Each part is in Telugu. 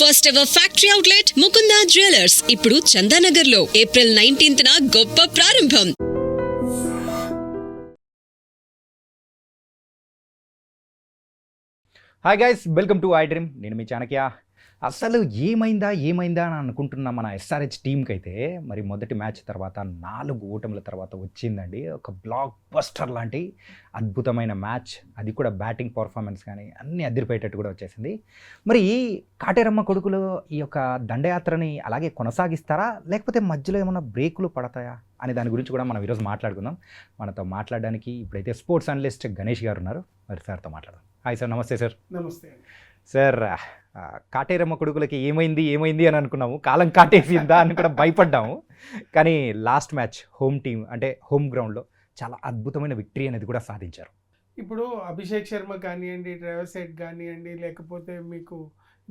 First ever factory outlet Mukunda jewellers ఇప్పుడు చందానగర్ లో ఏప్రిల్ 19th గొప్ప ప్రారంభం. Hi guys, welcome to I dream. నేను మీ చాణక్య. అసలు ఏమైందా అని అనుకుంటున్న మన ఎస్ఆర్హెచ్ టీంకి అయితే మరి మొదటి మ్యాచ్ తర్వాత 4 ఓటముల తర్వాత వచ్చిందండి ఒక బ్లాక్ బస్టర్ లాంటి అద్భుతమైన మ్యాచ్. అది కూడా బ్యాటింగ్ పర్ఫార్మెన్స్ కానీ అన్నీ అదిరిపోయేటట్టు కూడా వచ్చేసింది. మరి కాటేరమ్మ కొడుకులు ఈ యొక్క దండయాత్రని అలాగే కొనసాగిస్తారా, లేకపోతే మధ్యలో ఏమైనా బ్రేకులు పడతాయా అనే దాని గురించి కూడా మనం ఈరోజు మాట్లాడుకుందాం. మనతో మాట్లాడడానికి ఇప్పుడైతే స్పోర్ట్స్ అనలిస్ట్ గణేష్ గారు ఉన్నారు. మరి సార్తో మాట్లాడదాం. Hi sir. నమస్తే సార్. నమస్తే సార్. కాటేరమ్మ కొడుకులకి ఏమైంది అని అనుకున్నాము, కాలం కాటేసిందా అని కూడా భయపడ్డాము. కానీ లాస్ట్ మ్యాచ్ హోమ్ టీం అంటే హోమ్ గ్రౌండ్లో చాలా అద్భుతమైన విక్టరీ అనేది కూడా సాధించారు. ఇప్పుడు అభిషేక్ శర్మ కానివ్వండి, ట్రావిస్ హెడ్ కానివ్వండి, లేకపోతే మీకు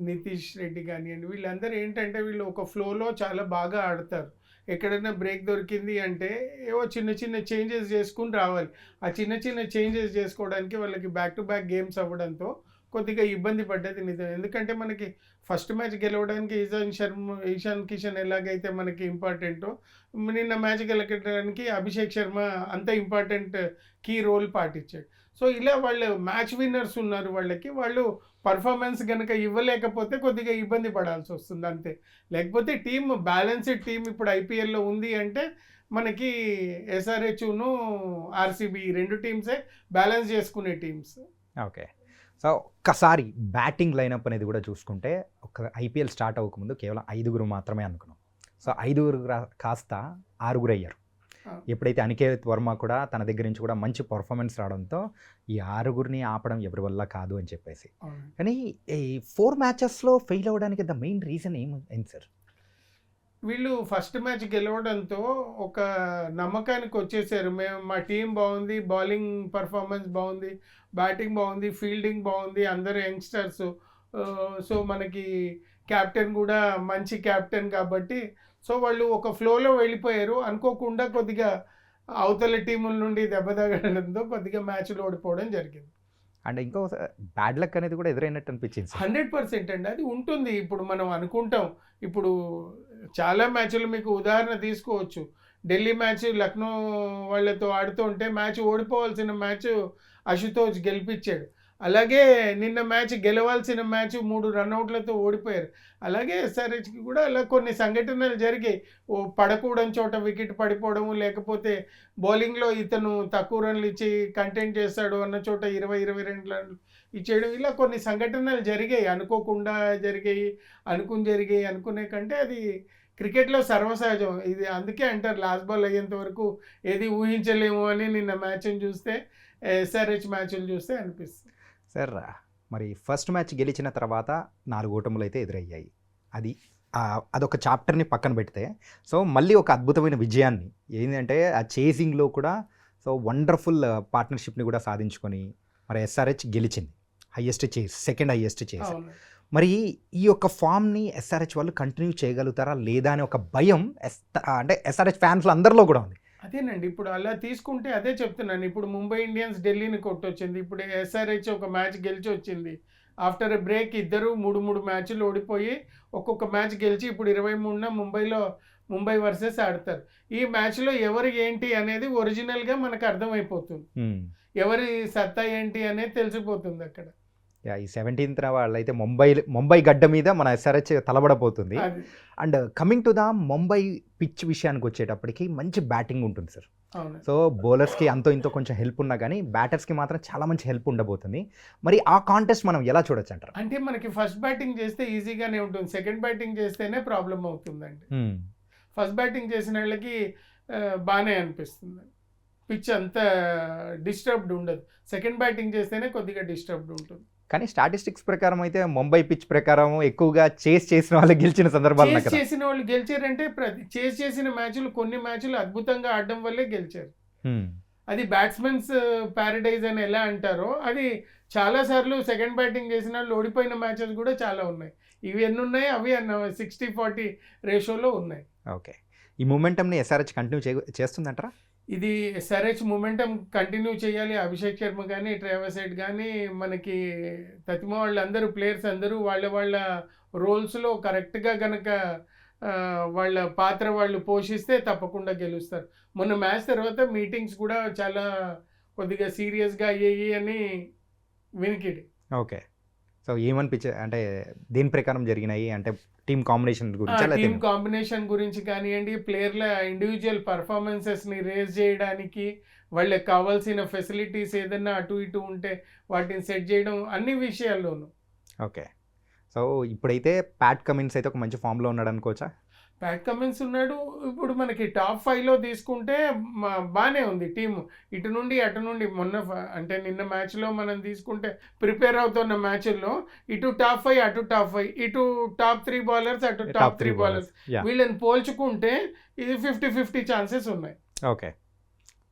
నితీష్ రెడ్డి కానివ్వండి, వీళ్ళందరూ ఏంటంటే వీళ్ళు ఒక ఫ్లోలో చాలా బాగా ఆడతారు. ఎక్కడైనా బ్రేక్ దొరికింది అంటే ఏవో చిన్న చేంజెస్ చేసుకుని రావాలి. ఆ చిన్న చేంజెస్ చేసుకోవడానికి వాళ్ళకి బ్యాక్ టు బ్యాక్ గేమ్స్ అవ్వడంతో కొద్దిగా ఇబ్బంది పడ్డది నిజం. ఎందుకంటే మనకి ఫస్ట్ మ్యాచ్ గెలవడానికి ఇషాన్ కిషన్ ఎలాగైతే మనకి ఇంపార్టెంటో, నిన్న మ్యాచ్ గెలవడానికి అభిషేక్ శర్మ అంత ఇంపార్టెంట్ కీ రోల్ పాటించాడు. సో ఇలా వాళ్ళు మ్యాచ్ విన్నర్స్ ఉన్నారు, వాళ్ళు పర్ఫార్మెన్స్ కనుక ఇవ్వలేకపోతే కొద్దిగా ఇబ్బంది పడాల్సి వస్తుంది అంతే. లేకపోతే టీమ్ బ్యాలెన్స్డ్ టీం ఇప్పుడు ఐపీఎల్లో ఉంది అంటే మనకి ఎస్ఆర్హెచ్ను ఆర్సీబీ రెండు టీమ్సే బ్యాలెన్స్ చేసుకునే టీమ్స్. ఓకే. సో ఒక్కసారి బ్యాటింగ్ లైనప్ అనేది కూడా చూసుకుంటే ఒక ఐపీఎల్ స్టార్ట్ అవ్వకముందు కేవలం 5 మాత్రమే అనుకున్నాం. సో 5 కాస్త 6 అయ్యారు. ఎప్పుడైతే అనికేత్ వర్మ కూడా తన దగ్గర నుంచి కూడా మంచి పర్ఫార్మెన్స్ రావడంతో ఈ 6 ఆపడం ఎవరి వల్ల కాదు అని చెప్పేసి. కానీ ఈ 4 మ్యాచెస్లో ఫెయిల్ అవ్వడానికి ద మెయిన్ రీజన్ ఏంటి సార్? వీళ్ళు ఫస్ట్ మ్యాచ్ గెలవడంతో ఒక నమ్మకానికి వచ్చేసారు. మా టీం బాగుంది, బౌలింగ్ పర్ఫార్మెన్స్ బాగుంది, బ్యాటింగ్ బాగుంది, ఫీల్డింగ్ బాగుంది, అందరూ యంగ్స్టర్స్. సో మనకి క్యాప్టెన్ కూడా మంచి క్యాప్టెన్ కాబట్టి సో వాళ్ళు ఒక ఫ్లోలో వెళ్ళిపోయారు. అనుకోకుండా కొద్దిగా అవతల టీముల నుండి దెబ్బ తగలడంతో కొద్దిగా మ్యాచ్లో ఓడిపోవడం జరిగింది. అండ్ ఇంకో బ్యాడ్ లక్ అనేది కూడా ఎదురైనట్టు అనిపించింది. 100% అండి, అది ఉంటుంది. ఇప్పుడు మనం అనుకుంటాం, ఇప్పుడు చాలా మ్యాచ్లు మీకు ఉదాహరణ తీసుకోవచ్చు. ఢిల్లీ మ్యాచ్ లక్నో వాళ్ళతో ఆడుతూ ఉంటే మ్యాచ్ ఓడిపోవాల్సిన మ్యాచ్ అశుతోష్ గెలిపించాడు. అలాగే నిన్న మ్యాచ్ గెలవాల్సిన మ్యాచ్ 3 రన్అట్లతో ఓడిపోయారు. అలాగే ఎస్ఆర్హెచ్కి కూడా అలా కొన్ని సంఘటనలు జరిగాయి. పడకూడని చోట వికెట్ పడిపోవడము, లేకపోతే బౌలింగ్లో ఇతను తక్కువ రన్లు ఇచ్చి కంటెంట్ చేస్తాడు అన్న చోట 20-22 రన్లు ఇచ్చేయడం, ఇలా కొన్ని సంఘటనలు జరిగాయి. అనుకోకుండా జరిగాయి, అనుకునే కంటే అది క్రికెట్లో సర్వసహజం. ఇది అందుకే అంటారు లాస్ట్ బాల్ అయ్యేంత వరకు ఏది ఊహించలేము అని. నిన్న మ్యాచ్ని చూస్తే, ఎస్ఆర్హెచ్ మ్యాచ్లు చూస్తే అనిపిస్తుంది. సార్, మరి ఫస్ట్ మ్యాచ్ గెలిచిన తర్వాత 4 ఓటములు అయితే ఎదురయ్యాయి. అదొక చాప్టర్ని పక్కన పెడితే సో మళ్ళీ ఒక అద్భుతమైన విజయాన్ని ఏంటంటే ఆ చేసింగ్లో కూడా సో వండర్ఫుల్ పార్ట్నర్షిప్ని కూడా సాధించుకొని మరి ఎస్ఆర్హెచ్ గెలిచింది. సెకండ్ హైయెస్ట్ చేసి. మరి ఈ యొక్క ఫామ్ని ఎస్ఆర్హెచ్ వాళ్ళు కంటిన్యూ చేయగలుగుతారా లేదా అనే ఒక భయం అంటే ఎస్ఆర్హెచ్ ఫ్యాన్స్లో అందరిలో కూడా ఉంది. అదేనండి, ఇప్పుడు అలా తీసుకుంటే అదే చెప్తున్నాను. ఇప్పుడు ముంబై ఇండియన్స్ ఢిల్లీని కొట్టొచ్చింది, ఇప్పుడు ఎస్ఆర్హెచ్ ఒక మ్యాచ్ గెలిచి వచ్చింది. ఆఫ్టర్ ఎ బ్రేక్ ఇద్దరు 3 మ్యాచ్లు ఓడిపోయి ఒక్కొక్క మ్యాచ్ గెలిచి ఇప్పుడు 23న ముంబై వర్సెస్ ఆడతారు. ఈ మ్యాచ్లో ఎవరు ఏంటి అనేది ఒరిజినల్గా మనకు అర్థమైపోతుంది. ఎవరి సత్తా ఏంటి అనేది తెలిసిపోతుంది అక్కడ. ఈ 17th వాళ్ళైతే ముంబై గడ్డ మీద మన ఎస్ఆర్హెచ్ తలబడబోతుంది. And coming to the Mumbai pitch విషయానికి వచ్చేటప్పటికి మంచి బ్యాటింగ్ ఉంటుంది సార్. సో బౌలర్స్కి అంతో ఇంతో కొంచెం హెల్ప్ ఉన్నా కానీ బ్యాటర్స్కి మాత్రం చాలా మంచి హెల్ప్ ఉండబోతుంది. మరి ఆ కాంటెస్ట్ మనం ఎలా చూడొచ్చు అంటారు? అంటే మనకి ఫస్ట్ బ్యాటింగ్ చేస్తే ఈజీగానే ఉంటుంది, సెకండ్ బ్యాటింగ్ చేస్తేనే ప్రాబ్లం అవుతుందండి. ఫస్ట్ బ్యాటింగ్ చేసిన వాళ్ళకి బాగానే అనిపిస్తుంది, పిచ్ అంత డిస్టర్బ్డ్ ఉండదు. సెకండ్ బ్యాటింగ్ చేస్తేనే కొద్దిగా డిస్టర్బ్డ్ ఉంటుంది. కానీ స్టాటిస్టిక్స్ ప్రకారం అయితే ముంబై పిచ్ ప్రకారం ఎక్కువగా చేసిన వాళ్ళు గెలిచిన సందర్భాలు చేసిన వాళ్ళు గెలిచారంటే చేసిన మ్యాచ్లు కొన్ని మ్యాచ్లు అద్భుతంగా ఆడడం వల్లే గెలిచారు. అది బ్యాట్స్మెన్స్ ప్యారడైజ్ అని ఎలా అంటారో అది చాలా సార్లు సెకండ్ బ్యాటింగ్ చేసిన వాళ్ళు ఓడిపోయిన మ్యాచెస్ కూడా చాలా ఉన్నాయి. ఇవి ఎన్ని ఉన్నాయి, అవి 60-40 రేషియోలో ఉన్నాయి. ఓకే. ఈ మూమెంటంని ఎస్ఆర్హెచ్ కంటిన్యూ చేస్తుందంటారా? ఇది ఎస్ఆర్హెచ్ మూమెంటం కంటిన్యూ చేయాలి. అభిషేక్ శర్మ కానీ, ట్రావిస్ హెడ్ కానీ, మనకి తతిమ వాళ్ళందరూ ప్లేయర్స్ అందరూ వాళ్ళ రోల్స్లో కరెక్ట్గా కనుక వాళ్ళ పాత్ర వాళ్ళు పోషిస్తే తప్పకుండా గెలుస్తారు. మొన్న మ్యాచ్ తర్వాత మీటింగ్స్ కూడా చాలా కొద్దిగా సీరియస్గా అయ్యాయి అని వినికిడి. ఓకే. సో ఏమనిపించే అంటే దేని ప్రకారం జరిగినాయి అంటే టీమ్ కాంబినేషన్ గురించి టీమ్ కాంబినేషన్ గురించి కానివ్వండి, ప్లేయర్ల ఇండివిజువల్ పర్ఫార్మెన్సెస్ని రేజ్ చేయడానికి, వాళ్ళకి కావాల్సిన ఫెసిలిటీస్ ఏదైనా అటు ఇటు ఉంటే వాటిని సెట్ చేయడం, అన్ని విషయాల్లోనూ. ఓకే. సో ఇప్పుడైతే ప్యాట్ కమిన్స్ అయితే ఒక మంచి ఫామ్లో ఉన్నాడు అనుకోవచ్చా? ప్యాట్ కమిన్స్ ఉన్నాడు. ఇప్పుడు మనకి టాప్ 5లో తీసుకుంటే బాగానే ఉంది టీము. ఇటు నుండి అటు నుండి అంటే నిన్న మ్యాచ్లో మనం తీసుకుంటే ప్రిపేర్ అవుతున్న మ్యాచ్ల్లో ఇటు టాప్ 5 అటు టాప్ 5, ఇటు టాప్ 3 బౌలర్స్ అటు టాప్ 3 బౌలర్స్, వీళ్ళని పోల్చుకుంటే ఇది 50-50 ఛాన్సెస్ ఉన్నాయి. ఓకే.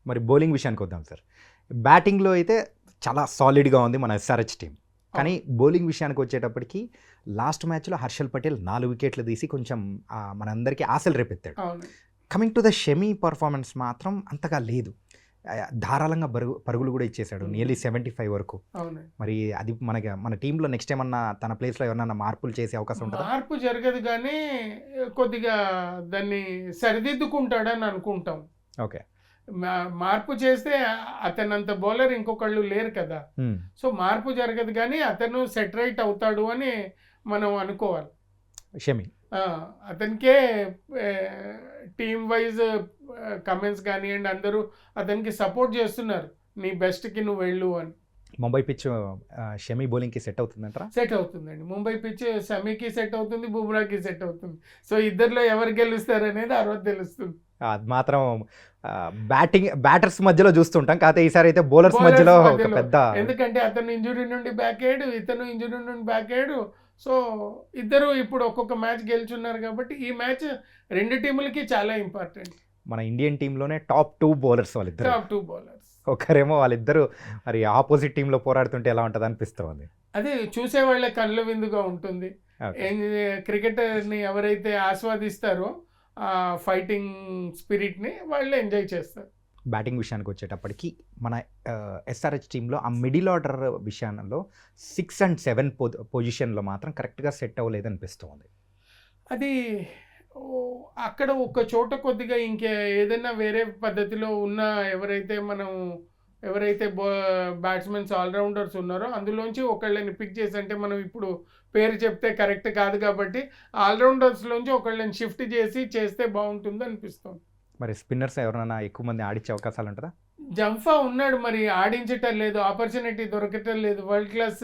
మరి బౌలింగ్ విషయానికి వద్దాం సార్. బ్యాటింగ్లో అయితే చాలా సాలిడ్గా ఉంది మన ఎస్ఆర్హెచ్ టీం. కానీ బౌలింగ్ విషయానికి వచ్చేటప్పటికి లాస్ట్ మ్యాచ్లో హర్షల్ పటేల్ 4 వికెట్లు తీసి కొంచెం మనందరికీ ఆశలు రేపెత్తాడు. Coming to the Shami performance మాత్రం అంతగా లేదు. ధారాళంగా పరుగులు కూడా ఇచ్చేశాడు, నియర్లీ 75 వరకు. మరి అది మన టీంలో నెక్స్ట్ ఏమన్నా తన ప్లేస్లో ఏమన్నా మార్పులు చేసే అవకాశం ఉంటుందా? మార్పు జరగదు కానీ కొద్దిగా దాన్ని సరిదిద్దుకుంటాడని అనుకుంటాం. ఓకే. మార్పు చేస్తే అతనంత బౌలర్ ఇంకొకళ్ళు లేరు కదా, సో మార్పు జరగదు కానీ అతను సెట్ రైట్ అవుతాడు అని మనం అనుకోవాలి. షమి అతనికే టీమ్ వైజ్ కమెంట్స్ కానివ్వండి, అందరూ అతనికి సపోర్ట్ చేస్తున్నారు, నీ బెస్ట్కి నువ్వు వెళ్ళు అని. ముంబై పిచ్ షమి బౌలింగ్కి సెట్ అవుతుందంటారా? సెట్ అవుతుందండి. ముంబై పిచ్ షమికి సెట్ అవుతుంది, బుమ్రాకి సెట్ అవుతుంది. సో ఇద్దరిలో ఎవరు గెలుస్తారు అనేది ఆ రోజు తెలుస్తుంది. అది మాత్రం బ్యాటర్స్ మధ్యలో చూస్తుంటాం, కాకపోతే ఈసారి అయితే బౌలర్స్ మధ్యలో పెద్ద, ఎందుకంటే అతను ఇంజురీ నుండి బ్యాక్ అయ్యాడు, ఇతను ఇంజురీ నుండి బ్యాక్ అయ్యాడు. సో ఇద్దరు ఇప్పుడు ఒక్కొక్క మ్యాచ్ గెలుచున్నారు కాబట్టి ఈ మ్యాచ్ రెండు టీములకి చాలా ఇంపార్టెంట్. మన ఇండియన్ టీంలోనే టాప్ 2 బౌలర్స్ వాళ్ళిద్దరు. Top 2 bowlers. ఒకరేమో వాళ్ళిద్దరు మరి ఆపోజిట్ టీంలో పోరాడుతుంటే ఎలా ఉంటుంది అనిపిస్తుంది. అదే చూసే వాళ్ళ కళ్ళ విందుగా ఉంటుంది. క్రికెటర్ని ఎవరైతే ఆస్వాదిస్తారో ఫైటింగ్ స్పిరిట్ని వాళ్ళు ఎంజాయ్ చేస్తారు. బ్యాటింగ్ విషయానికి వచ్చేటప్పటికి మన ఎస్ఆర్హెచ్ టీంలో ఆ మిడిల్ ఆర్డర్ విషయంలో 6 and 7 పొజిషన్లో మాత్రం కరెక్ట్గా సెట్ అవ్వలేదు అనిపిస్తుంది. అది అక్కడ ఒక చోట కొద్దిగా ఏదైనా వేరే పద్ధతిలో ఉన్న ఎవరైతే బ్యాట్స్మెన్స్ ఆల్రౌండర్స్ ఉన్నారో అందులోంచి ఒకళ్ళని పిక్ చేసి, అంటే మనం ఇప్పుడు పేరు చెప్తే కరెక్ట్ కాదు కాబట్టి ఆల్రౌండర్స్లోంచి ఒకళ్ళని షిఫ్ట్ చేస్తే బాగుంటుంది అనిపిస్తుంది. మరి స్పిన్నర్స్ ఎవరైనా ఎక్కువ మంది ఆడించే అవకాశాలు ఉంటుందా? జంఫా ఉన్నాడు, మరి ఆడించటం లేదు, ఆపర్చునిటీ దొరకటం లేదు. వరల్డ్ క్లాస్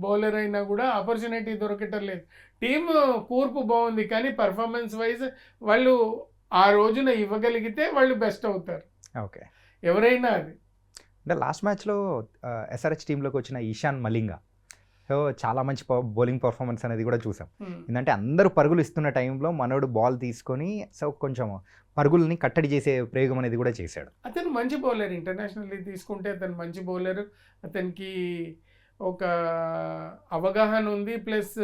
బౌలర్ అయినా కూడా ఆపర్చునిటీ దొరకటం లేదు. టీమ్ కూర్పు బాగుంది కానీ పర్ఫార్మెన్స్ వైజ్ వాళ్ళు ఆ రోజున ఇవ్వగలిగితే వాళ్ళు బెస్ట్ అవుతారు. ఓకే. ఎవరైనా అది అంటే లాస్ట్ మ్యాచ్లో ఎస్ఆర్హెచ్ టీంలోకి వచ్చిన ఈశాన్ మలింగా సో చాలా మంచి బౌలింగ్ పర్ఫార్మెన్స్ అనేది కూడా చూసాం. ఎందుకంటే అందరూ పరుగులు ఇస్తున్న టైంలో మనోడు బాల్ తీసుకొని సో కొంచెం పరుగుల్ని కట్టడి చేసే ప్రయోగం అనేది కూడా చేశాడు. అతను మంచి బౌలర్, ఇంటర్నేషనల్లీ తీసుకుంటే అతను మంచి బౌలర్. అతనికి ఒక అవగాహన ఉంది, ప్లస్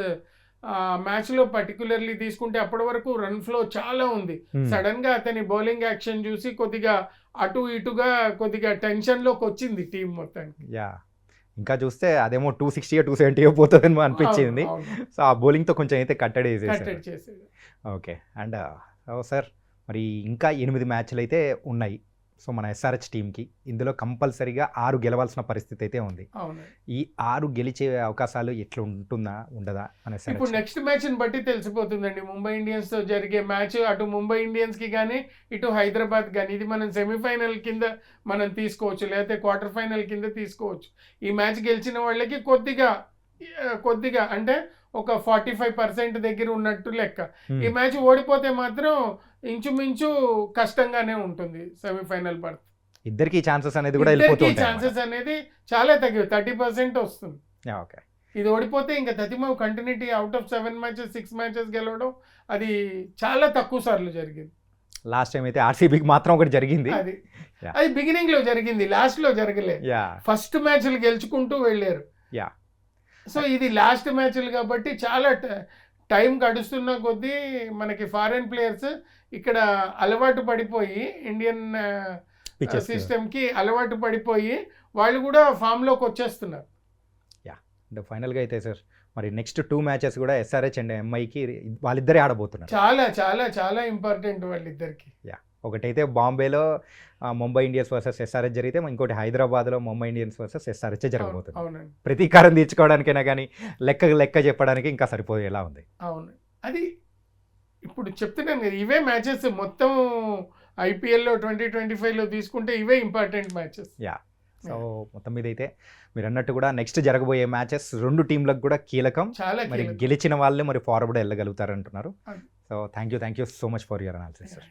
మ్యాచ్లో పర్టికులర్లీ తీసుకుంటే అప్పటి వరకు రన్ ఫ్లో చాలా ఉంది. సడన్గా అతని బౌలింగ్ యాక్షన్ చూసి కొద్దిగా అటు ఇటుగా కొద్దిగా టెన్షన్లోకి వచ్చింది టీం మొత్తానికి. ఇంకా చూస్తే అదేమో 260 270 పోతుందేమో అనిపించింది. సో ఆ బౌలింగ్తో కొంచెం అయితే కట్టడి చేసేది. ఓకే. అండ్ సార్ మరి ఇంకా 8 మ్యాచ్లు అయితే ఉన్నాయి సో మన ఎస్ఆర్హెచ్ టీంకి. ఇందులో కంపల్సరీగా 6 గెలవాల్సిన పరిస్థితి అయితే ఉంది. ఈ 6 గెలిచే అవకాశాలు ఎట్లా ఉండదా అని ఇప్పుడు నెక్స్ట్ మ్యాచ్ని బట్టి తెలిసిపోతుందండి. ముంబై ఇండియన్స్తో జరిగే మ్యాచ్ అటు ముంబై ఇండియన్స్కి కానీ ఇటు హైదరాబాద్ కానీ ఇది మనం సెమీఫైనల్ కింద మనం తీసుకోవచ్చు, లేకపోతే క్వార్టర్ ఫైనల్ కింద తీసుకోవచ్చు. ఈ మ్యాచ్ గెలిచిన వాళ్ళకి కొద్దిగా అంటే ఒక 45% దగ్గర ఉన్నట్టు లెక్క. ఈ మ్యాచ్ ఓడిపోతే మాత్రం ఇంచుమించు కష్టంగానే ఉంటుంది సెమీఫైనల్ బర్త్. ఇద్దరికి ఛాన్సెస్ అనేది కూడా వెళ్ళిపోతుంది. ఛాన్సెస్ అనేది చాలా తగ్గి 30% వస్తుంది. ఓకే. ఇది ఓడిపోతే ఇంకా తతిమ continuity out of 7 matches 6 matches గెలవడం అది చాలా తక్కువ సార్లు జరిగింది. లాస్ట్ టైం అయితే ఆర్సీబీకి మాత్రం ఒకటి జరిగింది. అది బిగినింగ్ లో జరిగింది, లాస్ట్ లో జరగలేదు. ఫస్ట్ మ్యాచ్లు గెలుచుకుంటూ వెళ్ళారు. సో ఇది లాస్ట్ మ్యాచ్లు కాబట్టి చాలా టైం గడుస్తున్న కొద్దీ మనకి ఫారెన్ ప్లేయర్స్ ఇక్కడ అలవాటు పడిపోయి ఇండియన్ పిచెస్ సిస్టమ్కి అలవాటు పడిపోయి వాళ్ళు కూడా ఫామ్లోకి వచ్చేస్తున్నారు. అంటే ఫైనల్గా అయితే సార్ మరి నెక్స్ట్ 2 మ్యాచెస్ కూడా ఎస్ఆర్హెచ్ అండ్ ఎంఐకి వాళ్ళిద్దరే ఆడబోతున్నారు. చాలా చాలా చాలా ఇంపార్టెంట్ వాళ్ళిద్దరికి. ఒకటైతే బాంబేలో ముంబై ఇండియన్స్ వర్సెస్ ఎస్ఆర్హెచ్ జరిగితే ఇంకోటి హైదరాబాద్లో ముంబై ఇండియన్స్ వర్సెస్ ఎస్ఆర్హెచ్ జరగబోతుంది. అవునండి, ప్రతీకారం తీర్చుకోవడానికైనా కానీ లెక్క చెప్పడానికి ఇంకా సరిపోయేలా ఉంది. అవును. అది ఇప్పుడు చెప్తున్నాను కదా, ఇవే మ్యాచెస్ మొత్తం ఐపీఎల్లో 2025లో తీసుకుంటే ఇవే ఇంపార్టెంట్ మ్యాచెస్. సో మొత్తం మీద అయితే మీరు అన్నట్టు కూడా నెక్స్ట్ జరగబోయే మ్యాచెస్ 2 టీంలకు కూడా కీలకం. చాలా మరి కీలకం. గెలిచిన వాళ్ళే మరి ఫార్వర్డ్ వెళ్ళగలుగుతారు అంటున్నారు. అవును. So thank you so much for your analysis sir.